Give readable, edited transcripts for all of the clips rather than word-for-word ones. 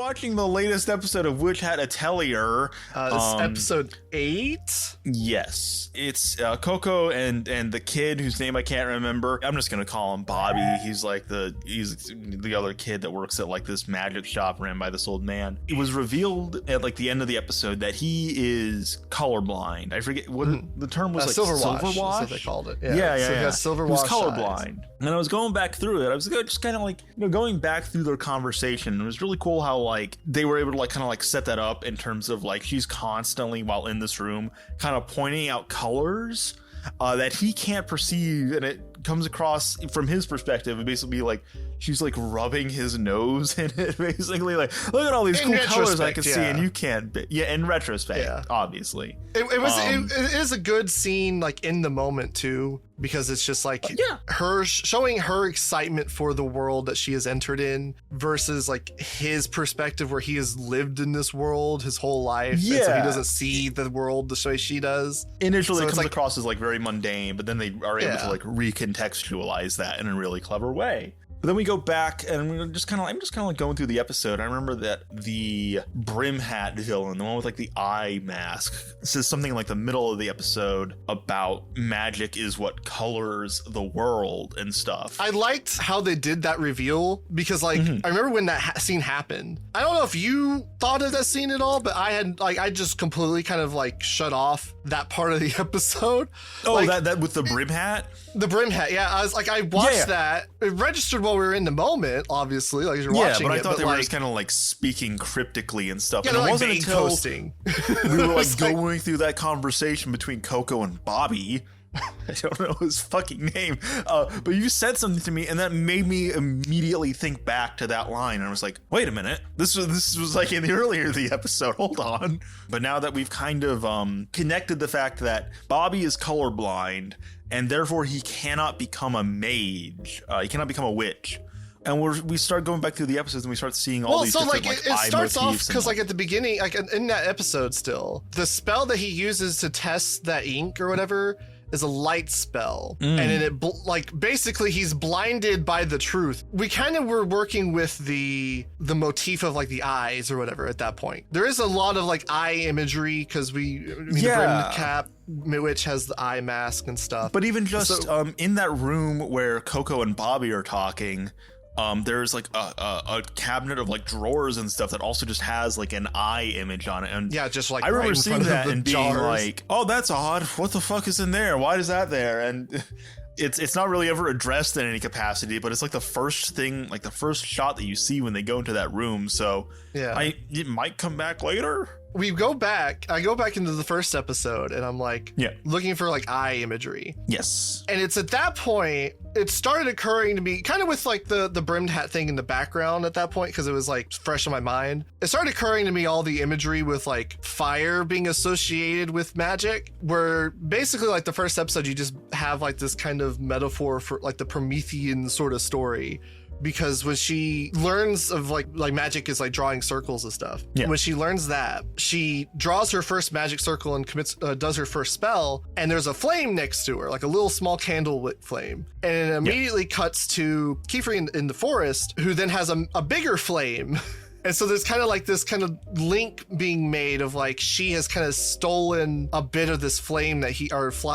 watching the latest episode of Witch Hat Atelier. It's episode 8? Yes. It's Coco and the kid whose name I can't remember. I'm just going to call him Bobby. He's the other kid that works at like this magic shop ran by this old man. It was revealed at like the end of the episode that he is colorblind. I forget what the term was, like silver wash. That's what they called it. Yeah. So he got silver he was wash colorblind. eyes. And I was going back through it. I was just kind of like, going back through their conversation. It was really cool how like they were able to like kind of like set that up in terms of like she's constantly while in this room kind of pointing out colors that he can't perceive, and it comes across from his perspective. It basically like she's like rubbing his nose in it, basically like, look at all these cool colors I can see, and you can't. In retrospect, obviously, it is a good scene, like in the moment too, because it's just like her showing her excitement for the world that she has entered in versus like his perspective where he has lived in this world his whole life, and so he doesn't see the world the way she does. Initially, it comes like, across as like very mundane, but then they are able to like recontextualize that in a really clever way. But then we go back and I'm just kind of like going through the episode. I remember that the brim hat villain, the one with like the eye mask, says something like the middle of the episode about magic is what colors the world and stuff. I liked how they did that reveal because like I remember when that scene happened. I don't know if you thought of that scene at all, but I just completely kind of like shut off that part of the episode. Oh, like, that with the brim hat? The brim hat, yeah. I was like, I watched that. It registered while we were in the moment, obviously, like as you're watching it. But I thought they were like, just kind of like speaking cryptically and stuff. Yeah, and it like wasn't until coasting. we were like going through that conversation between Coco and Bobby. I don't know his fucking name, but you said something to me, and that made me immediately think back to that line. And I was like, "Wait a minute, this was like in the earlier the episode. Hold on." But now that we've kind of connected the fact that Bobby is colorblind, and therefore he cannot become a mage, he cannot become a witch. And we start going back through the episodes and we start seeing all these different it eye starts off motifs because like at the beginning, like in that episode still, the spell that he uses to test that ink or whatever is a light spell. And then it basically he's blinded by the truth. We kind of were working with the motif of like the eyes or whatever at that point. There is a lot of like eye imagery because the brim cap witch has the eye mask and stuff. But even just in that room where Coco and Bobby are talking, there's like a cabinet of like drawers and stuff that also just has like an eye image on it. And just like I remember seeing that and being jars. like, oh, that's odd. What the fuck is in there? Why is that there? And it's not really ever addressed in any capacity, but it's like the first thing, like the first shot that you see when they go into that room. So it might come back later. I go back into the first episode and I'm like looking for like eye imagery. Yes. And it's at that point, it started occurring to me kind of with like the brimmed hat thing in the background at that point, because it was like fresh in my mind. It started occurring to me all the imagery with like fire being associated with magic, where basically like the first episode, you just have like this kind of metaphor for like the Promethean sort of story. Because when she learns of like magic is like drawing circles and stuff. Yeah. When she learns that, she draws her first magic circle and does her first spell. And there's a flame next to her, like a little small candlelit flame. And it immediately cuts to Kiefer in the forest, who then has a bigger flame. And so there's kind of like this kind of link being made of like she has kind of stolen a bit of this flame that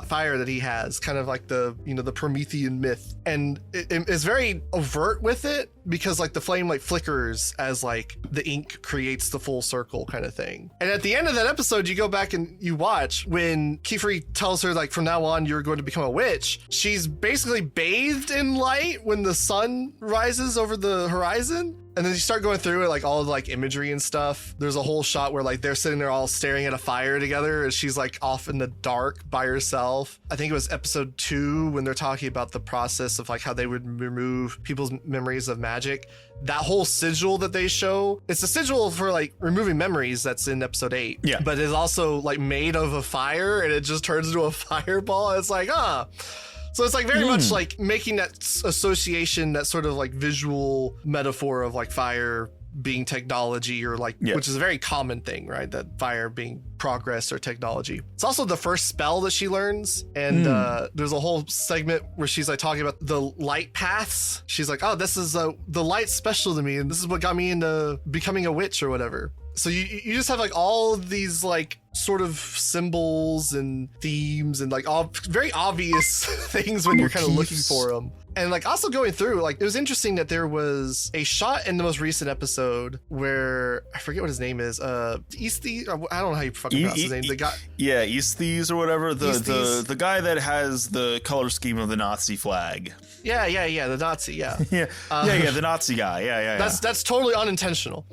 fire that he has, kind of like the Promethean myth. And it's very overt with it because like the flame like flickers as like the ink creates the full circle kind of thing. And at the end of that episode, you go back and you watch when Kiefer tells her like from now on you're going to become a witch. She's basically bathed in light when the sun rises over the horizon. And then you start going through it, like all of like imagery and stuff. There's a whole shot where like they're sitting there all staring at a fire together, and she's like off in the dark by herself. I think it was episode 2 when they're talking about the process of like how they would remove people's memories of magic. That whole sigil that they show, it's a sigil for like removing memories that's in episode 8. Yeah. But it's also like made of a fire, and it just turns into a fireball. It's like, So it's like very much like making that association, that sort of like visual metaphor of like fire being technology, or like, which is a very common thing, right? That fire being progress or technology. It's also the first spell that she learns. And there's a whole segment where she's like talking about the light paths. She's like, oh, this is the light's special to me, and this is what got me into becoming a witch or whatever. So you just have like all these like sort of symbols and themes and like all very obvious things when you're kind of looking for them. And like also going through, like, it was interesting that there was a shot in the most recent episode where I forget what his name is. Easty, I don't know how you fucking pronounce his name. The guy, Easties or whatever. The guy that has the color scheme of the Nazi flag. Yeah, the Nazi, yeah. The Nazi guy. Yeah. That's totally unintentional.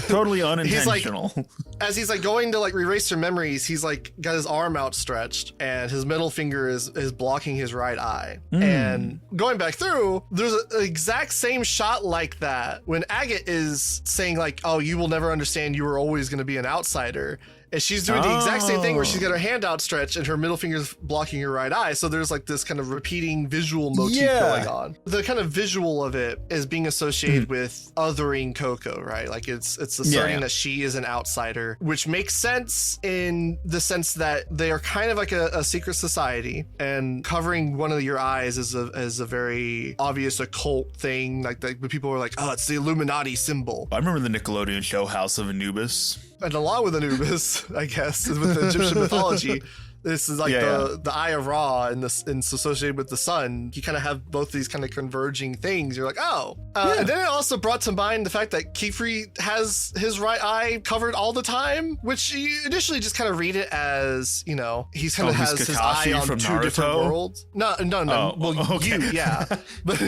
Totally unintentional. He's like, as he's like going to like erase their memories, he's like got his arm outstretched and his middle finger is blocking his right eye. And going back through, there's an exact same shot like that when Agate is saying like, oh, you will never understand, you were always going to be an outsider. And she's doing the exact same thing where she's got her hand outstretched and her middle finger's blocking her right eye. So there's like this kind of repeating visual motif going on. The kind of visual of it is being associated with othering Coco, right? Like it's asserting that she is an outsider, which makes sense in the sense that they are kind of like a secret society, and covering one of your eyes is a very obvious occult thing. Like when people are like, oh, it's the Illuminati symbol. I remember the Nickelodeon show House of Anubis. And along with Anubis, I guess, with the Egyptian mythology, this is like the Eye of Ra and it's associated with the sun. You kind of have both these kind of converging things. You're like, oh. And then it also brought to mind the fact that Kefri has his right eye covered all the time, which you initially just kind of read it as, you know, he's kind of has his eye on two different worlds. No. Oh, well, okay. But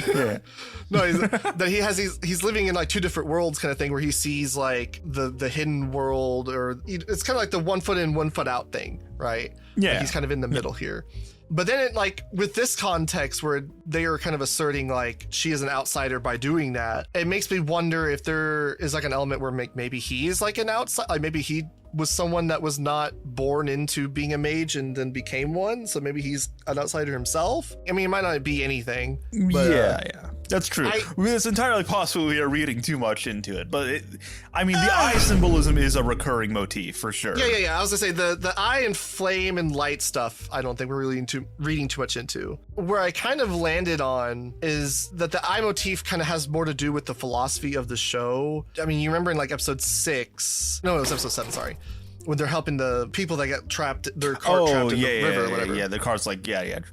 no, that he's living in like two different worlds kind of thing, where he sees like the hidden world, or it's kind of like the 1 foot in, 1 foot out thing, right? Yeah. Like he's kind of in the middle here. But then it, like, with this context where they are kind of asserting like she is an outsider by doing that, it makes me wonder if there is like an element where maybe he is like an outside, like maybe he was someone that was not born into being a mage and then became one. So maybe he's an outsider himself. I mean, it might not be anything. But, that's true. It's entirely possible we are reading too much into it, but the eye symbolism is a recurring motif for sure. Yeah. I was gonna say the eye and flame and light stuff, I don't think we're really reading too much into. Where I kind of landed on is that the eye motif kind of has more to do with the philosophy of the show. I mean, you remember in like episode 6, no, it was episode 7, sorry, when they're helping the people that get trapped, their cart trapped in the river or whatever. Yeah, the car's like,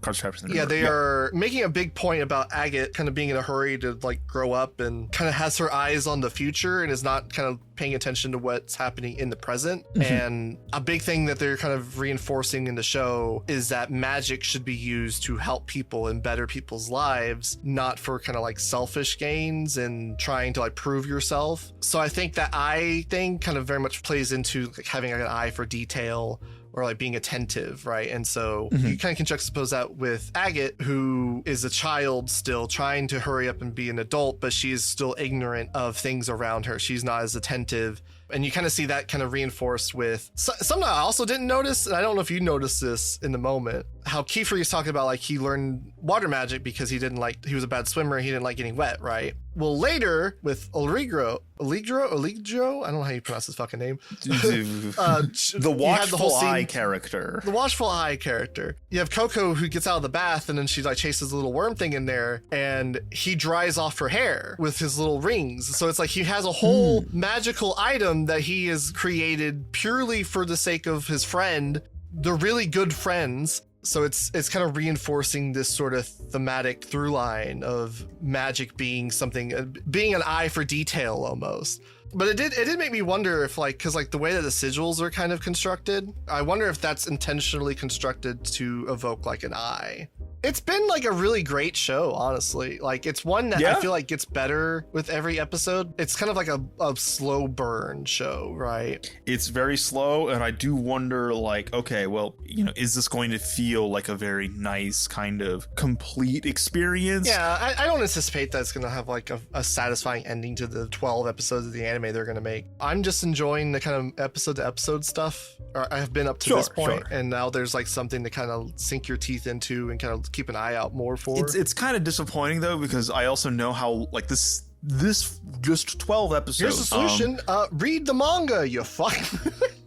car's trapped in the river. Yeah, they are making a big point about Agate kind of being in a hurry to like grow up and kind of has her eyes on the future and is not kind of paying attention to what's happening in the present. And a big thing that they're kind of reinforcing in the show is that magic should be used to help people and better people's lives, not for kind of like selfish gains and trying to like prove yourself. So I think that eye thing kind of very much plays into like having an eye for detail or like being attentive, right? And so you kind of can juxtapose that with Agate, who is a child still trying to hurry up and be an adult, but she is still ignorant of things around her. She's not as attentive. And you kind of see that kind of reinforced with something I also didn't notice, and I don't know if you noticed this in the moment, how Kefri is talking about like he learned water magic because he was a bad swimmer, he didn't like getting wet, right? Well, later with Oligro, I don't know how you pronounce his fucking name. The watchful eye character. The watchful eye character. You have Coco who gets out of the bath and then she like chases a little worm thing in there and he dries off her hair with his little rings. So it's like he has a whole magical item that he has created purely for the sake of his friend. They're really good friends. So it's kind of reinforcing this sort of thematic through line of magic being something, being an eye for detail almost. But it did make me wonder if like, cause like the way that the sigils are kind of constructed, I wonder if that's intentionally constructed to evoke like an eye. It's been like a really great show, honestly. Like it's one that I feel like gets better with every episode. It's kind of like a slow burn show, right? It's very slow, and I do wonder like, okay, well, you know, is this going to feel like a very nice kind of complete experience? Yeah, I don't anticipate that it's going to have like a satisfying ending to the 12 episodes of the anime they're going to make. I'm just enjoying the kind of episode to episode stuff. I have been up to this point, and now there's like something to kind of sink your teeth into and kind of keep an eye out more for. It's kind of disappointing though, because I also know how like this this just 12 episodes. Here's the solution. Read the manga, you fuck.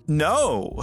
No.